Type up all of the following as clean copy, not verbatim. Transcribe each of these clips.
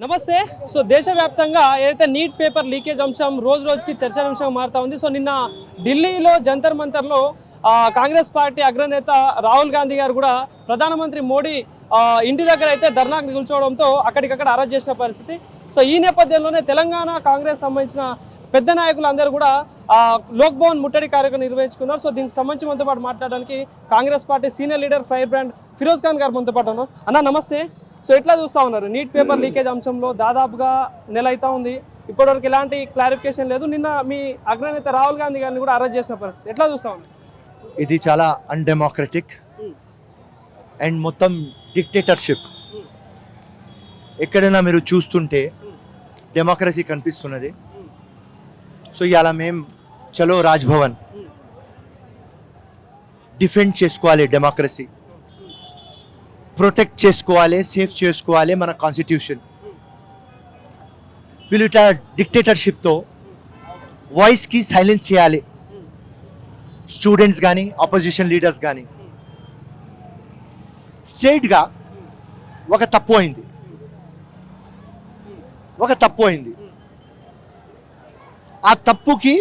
నమస్తే. సో దేశవ్యాప్తంగా ఏదైతే నీట్ పేపర్ లీకేజ్ అంశం రోజు రోజుకి చర్చనీయాంశంగా మారుతా ఉంది. సో నిన్న ఢిల్లీలో జంతర్ మంతర్లో కాంగ్రెస్ పార్టీ అగ్రనేత రాహుల్ గాంధీ గారు కూడా ప్రధానమంత్రి మోడీ ఇంటి దగ్గర అయితే ధర్నాకు నిల్చోవడంతో అక్కడికక్కడ అరెస్ట్ చేసిన పరిస్థితి. సో ఈ నేపథ్యంలోనే తెలంగాణ కాంగ్రెస్ సంబంధించిన పెద్ద నాయకులు అందరూ కూడా లోక్ భవన్ ముట్టడి కార్యక్రమం నిర్వహించుకున్నారు. సో దీనికి సంబంధించి మనతో పాటు మాట్లాడడానికి Congress party senior leader fire brand Feroz Khan గారు మనతో పాటు ఉన్నారు. అన్న నమస్తే. సో ఎట్లా చూస్తూ ఉన్నారు నీట్ పేపర్ లీకేజ్ అంశంలో? దాదాపుగా నెల అవుతా ఉంది, ఇప్పటివరకు ఎలాంటి క్లారిఫికేషన్ లేదు. నిన్న మీ అగ్రనేత రాహుల్ గాంధీ గారిని కూడా అరెస్ట్ చేసిన పరిస్థితి ఎట్లా చూస్తా ఉన్నారు? ఇది చాలా అన్డెమోక్రటిక్ అండ్ మొత్తం డిక్టేటర్షిప్. ఎక్కడైనా మీరు చూస్తుంటే డెమోక్రసీ కనిపిస్తున్నది. సో ఇవాళ మేము చలో రాజ్భవన్ డిఫెండ్ చేసుకోవాలి, డెమోక్రసీ ప్రొటెక్ట్ చేసుకోవాలి, సేఫ్ చేసుకోవాలి మన కాన్స్టిట్యూషన్. వీళ్ళు ఇట్లా డిక్టేటర్షిప్తో వాయిస్కి సైలెన్స్ చేయాలి, స్టూడెంట్స్ కానీ ఆపోజిషన్ లీడర్స్ కానీ. స్ట్రైట్గా ఒక తప్పు అయింది, ఆ తప్పుకి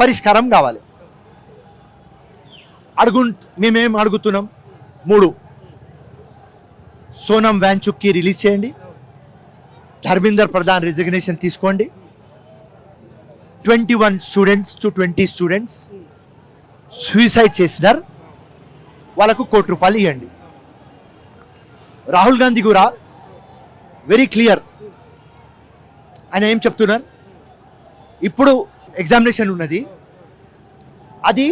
పరిష్కారం కావాలి. మేమేం అడుగుతున్నాం? 3, సోనం వాంచుక్కి రిలీజ్ చేయండి, ధర్మేందర్ ప్రధాన్ రిజిగ్నేషన్ తీసుకోండి, 21 స్టూడెంట్స్ టు 20 స్టూడెంట్స్ సూసైడ్ చేసినారు, వాళ్ళకు ₹1,00,00,000 ఇవ్వండి. రాహుల్ గాంధీ కూడా వెరీ క్లియర్. ఆయన ఏం చెప్తున్నారు? ఇప్పుడు ఎగ్జామినేషన్ ఉన్నది, అది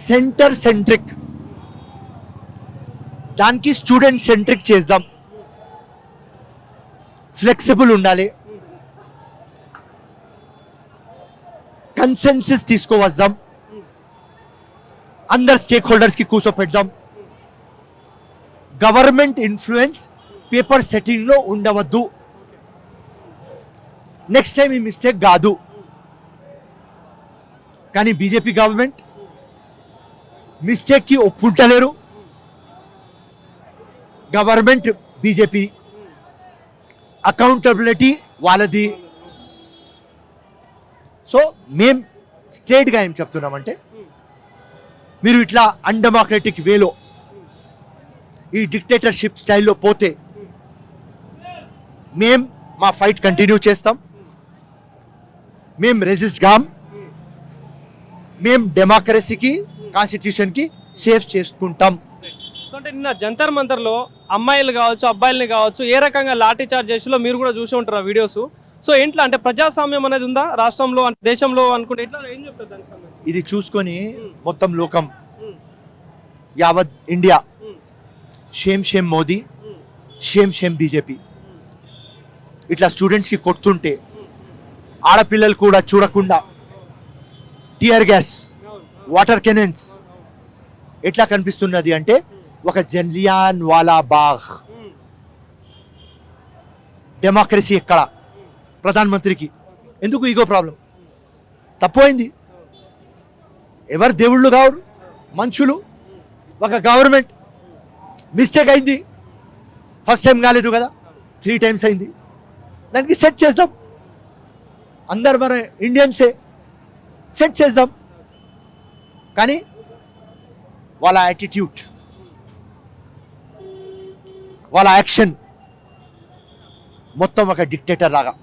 సెంటర్ సెంట్రిక్, దానికి స్టూడెంట్ సెంట్రిక్ చేద్దాం, ఫ్లెక్సిబుల్ ఉండాలి, కన్సెన్సస్ తీసుకువద్దాం, అందరు స్టేక్ హోల్డర్స్కి కూర్చోపెడదాం, గవర్నమెంట్ ఇన్ఫ్లుయెన్స్ పేపర్ సెట్టింగ్లో ఉండవద్దు, నెక్స్ట్ టైం ఈ మిస్టేక్ కాదు. కానీ బీజేపీ గవర్నమెంట్ మిస్టేక్కి ఒప్పుంటలేరు. గవర్నమెంట్ బీజేపీ, అకౌంటబిలిటీ వాళ్ళది. సో మేం స్ట్రేట్గా ఏం చెప్తున్నామంటే, మీరు ఇట్లా అన్డెమోక్రటిక్ వేలో ఈ డిక్టేటర్షిప్ స్టైల్లో పోతే మేం మా ఫైట్ కంటిన్యూ చేస్తాం, మేం రెసిస్ట్ కాం, మేం డెమోక్రసీకి కాన్స్టిట్యూషన్కి సేఫ్ చేసుకుంటాం. అంటే నిన్న జంతర్ మంతర్లో అమ్మాయిలు కావచ్చు, అబ్బాయిలని కావచ్చు, ఏ రకంగా లాఠీ చార్జ్ చేసిలో మీరు కూడా చూసి ఉంటారు ఆ వీడియోస్. సో ఏంట్లా అంటే ప్రజాస్వామ్యం అనేది ఉందా రాష్ట్రంలో, దేశంలో అనుకుంటే ఎట్లా, ఏం చెప్తారు దానికి సంబంధించి? ఇది చూసుకొని మొత్తం లోకం, యావత్ India shame shame Modi, shame shame BJP. ఇట్లా స్టూడెంట్స్కి కొడుతుంటే ఆడపిల్లలు కూడా చూడకుండా టియర్ గ్యాస్, వాటర్ కెనన్స్ ఎట్లా కనిపిస్తున్నది అంటే ఒక జలియాన్ వాలా బాగ్. డెమోక్రసీ ఎక్కడ? ప్రధానమంత్రికి ఎందుకు ఈగో ప్రాబ్లం? తప్పైంది. ఎవరు దేవుళ్ళు కావరు, మనుషులు. ఒక గవర్నమెంట్ మిస్టేక్ అయింది, ఫస్ట్ టైం కాలేదు కదా, 3 times అయింది. దానికి సెట్ చేద్దాం, అందరు మన ఇండియన్సే సెట్ చేద్దాం. కానీ వాళ్ళ యాటిట్యూడ్, వాళ్ళ యాక్షన్ మొత్తం ఒక డిక్టేటర్ లాగా.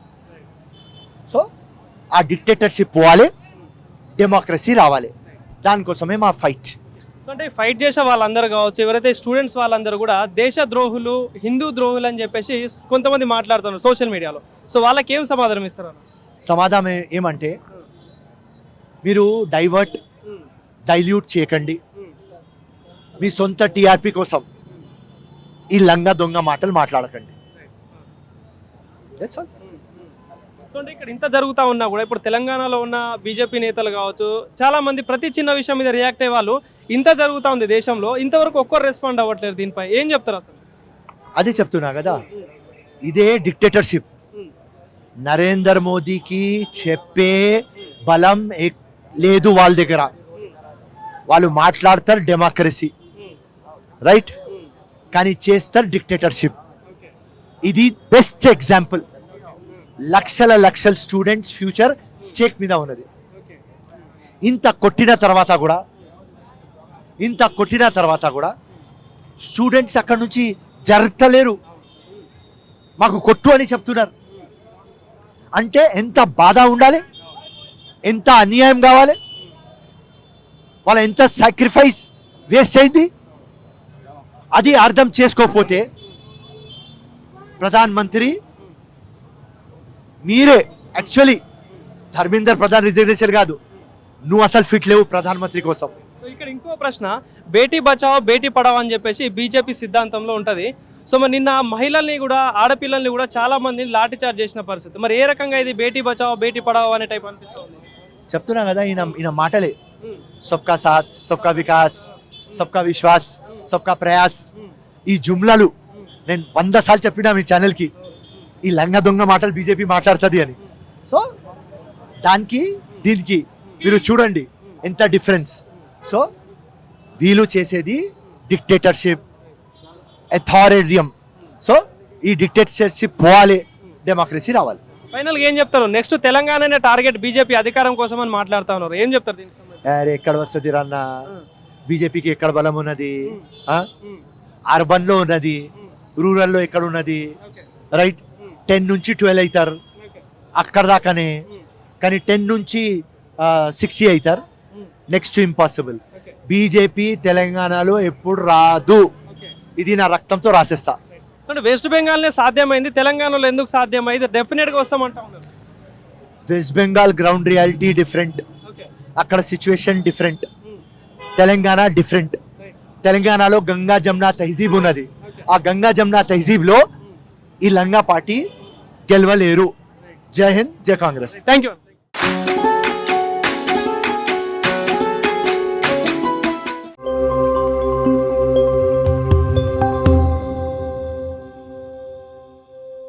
సో ఆ డిక్టేటర్షిప్ పోవాలి, డెమోక్రసీ రావాలి. దానికోసమే మా ఫైట్. సో అంటే ఫైట్ చేసే వాళ్ళందరూ కావచ్చు, ఎవరైతే స్టూడెంట్స్ వాళ్ళందరూ కూడా దేశ ద్రోహులు, హిందూ ద్రోహులు అని చెప్పేసి కొంతమంది మాట్లాడుతున్నారు సోషల్ మీడియాలో. సో వాళ్ళకి ఏం సమాధానం ఇస్తారు? సమాధానం ఏమంటే, మీరు డైల్యూట్ చేయకండి, మీ సొంత టీఆర్పీ కోసం ఈ లంగా దొంగ మాటలు మాట్లాడకండి. సో అంటే ఇక్కడ ఇంత జరుగుతూ ఉన్నా కూడా ఇప్పుడు తెలంగాణలో ఉన్న బీజేపీ నేతలు కావచ్చు, చాలా మంది ప్రతి చిన్న విషయం మీద రియాక్ట్ అయ్యే వాళ్ళు, ఇంత జరుగుతూ ఉంది దేశంలో, ఇంతవరకు ఒక్కరు రెస్పాండ్ అవ్వట్లేదు. దీనిపై ఏం చెప్తారు అసలు? అదే చెప్తున్నా కదా, ఇదే డిక్టేటర్షిప్. నరేంద్ర మోదీకి చెప్పే బలం లేదు వాళ్ళ దగ్గర. వాళ్ళు మాట్లాడతారు డెమోక్రసీ, రైట్, కానీ చేస్తారు డిక్టేటర్షిప్. ఇది బెస్ట్ ఎగ్జాంపుల్. లక్షల స్టూడెంట్స్ ఫ్యూచర్ స్టేక్ మీద ఉన్నది. ఇంత కొట్టిన తర్వాత కూడా స్టూడెంట్స్ అక్కడ నుంచి జరగలేరు, మాకు కొట్టు అని చెప్తున్నారు. అంటే ఎంత బాధ ఉండాలి, ఎంత అన్యాయం కావాలి, వాళ్ళ ఎంత సాక్రిఫైస్ వేస్ట్ అయింది. అది అర్థం చేసుకోకపోతే ప్రధాన మంత్రి మీరే, యాక్చువల్లీ ధర్మేందర్ ప్రధాన్ రిజర్వేషన్ కాదు, నువ్వు అసలు ఫిట్ లేవు ప్రధానమంత్రి కోసం. సో ఇక్కడ ఇంకో ప్రశ్న, బేటీ బచావో బేటీ పడావో అని చెప్పేసి బీజేపీ సిద్ధాంతంలో ఉంటుంది. సో మరి నిన్న మహిళల్ని కూడా, ఆడపిల్లల్ని కూడా చాలా మందిని లాఠీ చార్జ్ చేసిన పరిస్థితి. మరి ఏ రకంగా ఇది బేటీ బచావో బేటీ పడావో అనే టైప్ అనిపిస్తుంది? చెప్తున్నా కదా, ఈయన మాటలే సబ్కా సాత్, సబ్కా వికాస్, సబ్కా విశ్వాస్, సబ్కా ప్రయాస్, ఈ జుమ్లలు నేను 100 సార్లు చెప్పినా మీ ఛానల్కి, ఈ లంగ దొంగ మాటలు బీజేపీ మాట్లాడుతుంది అని. సో దానికి దీనికి మీరు చూడండి ఎంత డిఫరెన్స్. సో వీళ్ళు చేసేది డిక్టేటర్షిప్, అథారిటరియం. సో ఈ డిక్టేటర్షిప్ పోవాలి, డెమోక్రసీ రావాలి. ఫైనల్గా ఏం చెప్తారు? నెక్స్ట్ తెలంగాణనే టార్గెట్ బీజేపీ అధికారం కోసం అని మాట్లాడుతా ఉన్నారు, ఏం చెప్తారు దీనికి సంబంధించి? అరే ఎక్కడ వస్తుంది రన్న, బీజేపీకి ఎక్కడ బలం ఉన్నది? అర్బన్లో ఉన్నది, రూరల్లో ఎక్కడ ఉన్నది? రైట్, 10 నుంచి 12 అవుతారు అక్కడ దాకానే, కానీ 10 నుంచి 60 అవుతారు. Next impossible. బీజేపీ తెలంగాణలో ఎప్పుడు రాదు, ఇది నా రక్తంతో రాసేస్తా. అంటే వెస్ట్ బెంగాల్నే సాధ్యమైంది, తెలంగాణలో ఎందుకు సాధ్యమైంది? డెఫినెట్గా వస్తామంటా ఉన్నారు. West Bengal ground reality different, అక్కడ సిచ్యువేషన్ డిఫరెంట్, తెలంగాణ డిఫరెంట్. తెలంగాణలో గంగా జమునా తహజీబ్ ఉన్నది, ఆ గంగా జమునా తహజీబ్లో ఈ లంగా పార్టీ గెలవలేరు. జై హింద్, జై కాంగ్రెస్. Thank you.